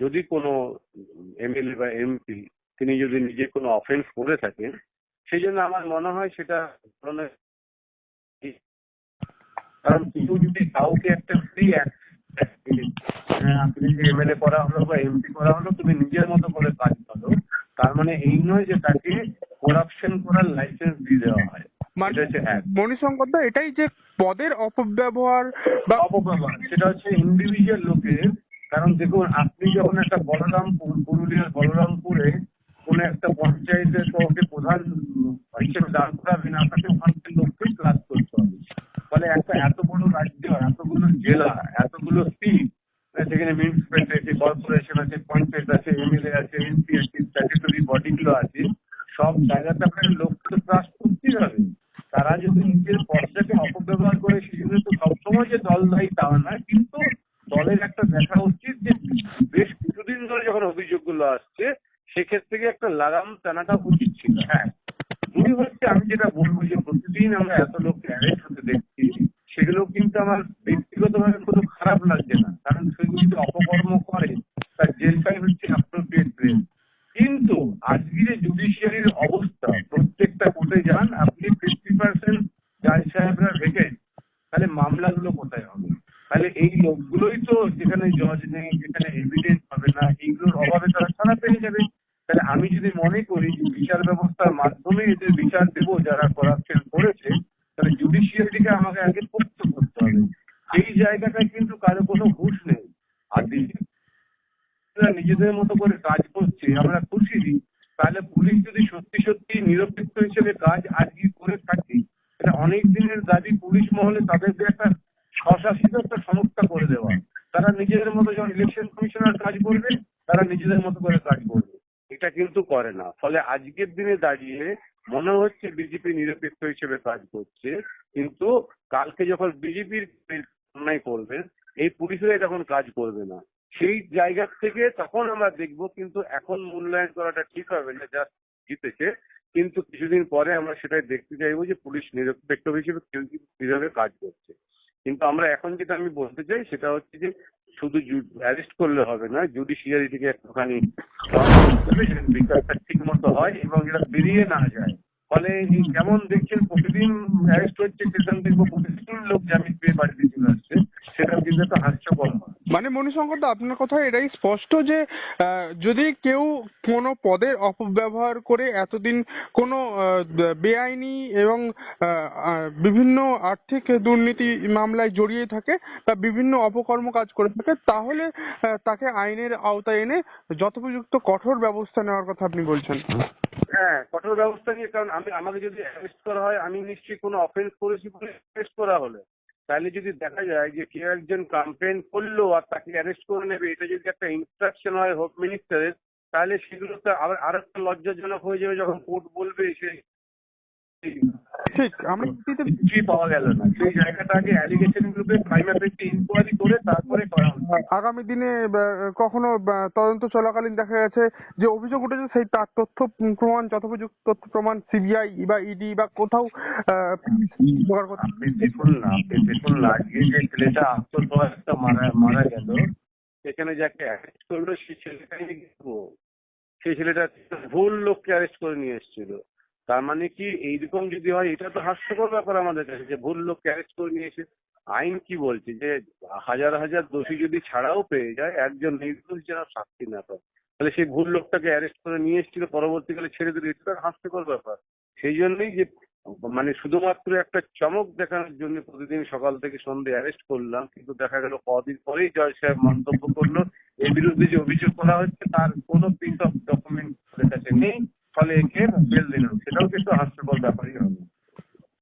যদি কোনো এমএলএ বা এমপি তিনি যদি নিজে কোনো অফেন্স করে থাকেন, সেই জন্য আমার মনে হয় সেটা ধরনের, কারণ কেউ যদি কাউকে একটা ফ্রি আপনি যে এমএলএ করা হলো বা এমপি করা হলো, তুমি নিজের মতো করে কাজ করো, তার মানে এই নয় যে তাকে করাপশন করার লাইসেন্স দিয়ে দেওয়া হয়। মণিশঙ্কর দা, এটাই যে পদের অপব্যবহার বা অপব্যবহার, সেটা হচ্ছে ইন্ডিভিজুয়াল লোকের। কারণ দেখুন, আপনি যখন একটা বলরামপুর, পুরুলিয়ার বলরামপুরে কোন একটা পঞ্চায়েতের কাউকে প্রধান হিসেবে দাঁড় করাবেন, আপনাকে ওখানকার লোককে ক্লাস করতে হবে। ফলে একটা এত বড় রাজ্য, এতগুলো জেলা, এতগুলো সিট, সেখানে মিউনিসিপ্যালিটি আছে, কর্পোরেশন আছে, পঞ্চায়েত আছে, এমএলএ আছে, এমপি আছে, স্ট্যাটুটরি বডিগুলো আছে, সব জায়গাতে আপনাকে লোককে ক্লাস করতেই হবে। তারা যদি নিজের পদটাকে অপব্যবহার করে, সেজন্য তো সবসময় যে দল দায়ী তাও না, কিন্তু দলের একটা দেখা উচিত যে বেশ কিছুদিন ধরে যখন অভিযোগগুলো আসছে, সেক্ষেত্রে একটা লাগাম টানাটা উচিত ছিল। হ্যাঁ, দুই হচ্ছে, আমি যেটা বলবো যে প্রতিদিন আমরা এত লোককে অ্যারেস্ট হতে দেখছি, সেগুলো কিন্তু আমার ব্যক্তিগতভাবে কোনো খারাপ লাগছে না, কারণ সেগুলো যদি অপকর্ম করে তার জেলটাই হচ্ছে অ্যাপ্রোপ্রিয়েট প্লেস। কিন্তু আজকে যে জুডিশিয়ারির অবস্থা, প্রত্যেকটা কোর্টে যান আপনি, 50% জাজ সাহেবরা ভেকেন্ট, তাহলে মামলাগুলো কোথায় হবে? তাহলে এই লোকগুলোই তো, যেখানে জজ নেই, যেখানে এভিডেন্স হবে না, এইগুলোর অভাবে তারা ছাড়া পেয়ে যাবে। তাহলে আমি যদি মনে করি যে বিচার ব্যবস্থার মাধ্যমে এদের বিচার দেবো যারা করাপশন করেছে, তাহলে জুডিশিয়ারিটিকে আমাকে আগে পোক্ত করতে হবে। সেই জায়গাটায় কিন্তু কারো কোনো হুঁশ নেই। আর নিজেদের মতো করে কাজ করছে, আমরা খুশি। তাহলে পুলিশ যদি সত্যি সত্যি নিরপেক্ষ হিসেবে কাজ আজকে করে থাকে, এটা অনেক দিনের দাবি পুলিশ মহলে, তাদেরকে একটা স্বশাসিত একটা সংস্থা করে দেওয়া। তারা নিজেদের মতো, যখন ইলেকশন কমিশনার কাজ করবে, তারা নিজেদের মতো করে কাজ করবে। এটা কিন্তু করে না। ফলে আজকের দিনে দাঁড়িয়ে মনে হচ্ছে বিজেপি নিরপেক্ষ হিসেবে কাজ করছে, কিন্তু কালকে যখন বিজেপির অন্যায় করবেন, এই পুলিশরাই তখন কাজ করবে না। সেই জায়গা থেকে তখন আমরা দেখবো, কিন্তু এখন মূল্যায়ন করাটা ঠিক হবে না। যা জিতেছে, কিন্তু কিছুদিন পরে আমরা সেটাই দেখতে চাইবো যে পুলিশ নিরপেক্ষ হিসেবে কিভাবে কাজ করছে। কিন্তু আমরা এখন যেটা আমি বলতে চাই সেটা হচ্ছে যে শুধু অ্যারেস্ট করলে হবে না, জুডিশিয়ারিটিকে একটুখানি বিচারটা ঠিক মতো হয় এবং এটা বেরিয়ে না যায়। ফলে এই যেমন দেখছেন প্রতিদিন অ্যারেস্ট হচ্ছে, সেখান দেখবো প্রতিদিন লোক জামিন পেয়ে বাড়িতে চলে আসছে, সেটা কিন্তু একটা হাস্যকর নয়। মানে মণিশঙ্কর দা, আপনার কথা এটাই স্পষ্ট যে যদি কেউ কোনো পদের অপব্যবহার করে এতদিন কোনো বেআইনি এবং বিভিন্ন আর্থিক দুর্নীতি মামলায় জড়িয়ে থাকে বা বিভিন্ন অপকর্ম কাজ করে থাকে, তাহলে তাকে আইনের আওতায় এনে যথোপযুক্ত কঠোর ব্যবস্থা নেওয়ার কথা আপনি বলছেন। হ্যাঁ, কঠোর ব্যবস্থা নিয়ে, কারণ আমাকে যদি অ্যারেস্ট করা হয়, আমি নিশ্চয়ই কোনো অফেন্স করেছি বলে অ্যারেস্ট করা হলে, তাহলে যদি দেখা যায় যে কেউ একজন কমপ্লেন করলো আর তাকে অ্যারেস্ট করে নেবে, এটা যদি একটা ইনস্ট্রাকশন হয় হোম মিনিস্টারের, তাহলে সেগুলো তো আবার আর একটা লজ্জাজনক হয়ে যাবে যখন কোর্ট বলবে সে ঠিক, আমরা কিছুই পাওয়া গেল না। সেই জায়গাটা আগে অ্যালিগেশন গ্রুপে প্রাইমা ফেসি ইনকোয়ারি করে তারপরে করা হচ্ছে। আগামী দিনে কখনো তদন্ত চলাকালীন দেখা গেছে যে অভিযোগ উঠেছে, সেই তার তথ্য প্রমাণ, যথোপযুক্ত তথ্য প্রমাণ সিবিআই বা ইডি বা কোথাও আপনি দেখুন না আজকে যে ছেলেটা আত্মহত্যা মারা গেল, সেখানে যাকে অ্যারেস্ট করলো সেই ছেলেটাই দেখবো, সেই ছেলেটা ভুল লোককে অ্যারেস্ট করে নিয়ে এসেছিল। তার মানে কি এইরকম যদি হয়, এটা তো হাস্যকর ব্যাপার আমাদের কাছে, যে ভুল লোককে অ্যারেস্ট করে নিয়ে এসে। আইন কি বলছে যে হাজার হাজার দোষী যদি ছাড়াও পেয়ে যায়, একজন নির্দোষ যেন শাস্তি না পায়। তাহলে সেই ভুল লোকটাকে অ্যারেস্ট করে নিয়ে এসেছিল, পরবর্তীকালে ছেড়ে দিল, এটা তো হাস্যকর ব্যাপার। সেই জন্যই যে মানে শুধুমাত্র একটা চমক দেখানোর জন্য প্রতিদিন সকাল থেকে সন্ধ্যে অ্যারেস্ট করলাম, কিন্তু দেখা গেল কদিন পরেই জজ সাহেব মন্তব্য করলো এর বিরুদ্ধে যে অভিযোগ করা হচ্ছে তার কোনো পিস অফ ডকুমেন্ট কাছে নেই, ফলে একে বেল দিল। সেটাও কিন্তু হাস্যকর ব্যাপারই হবে।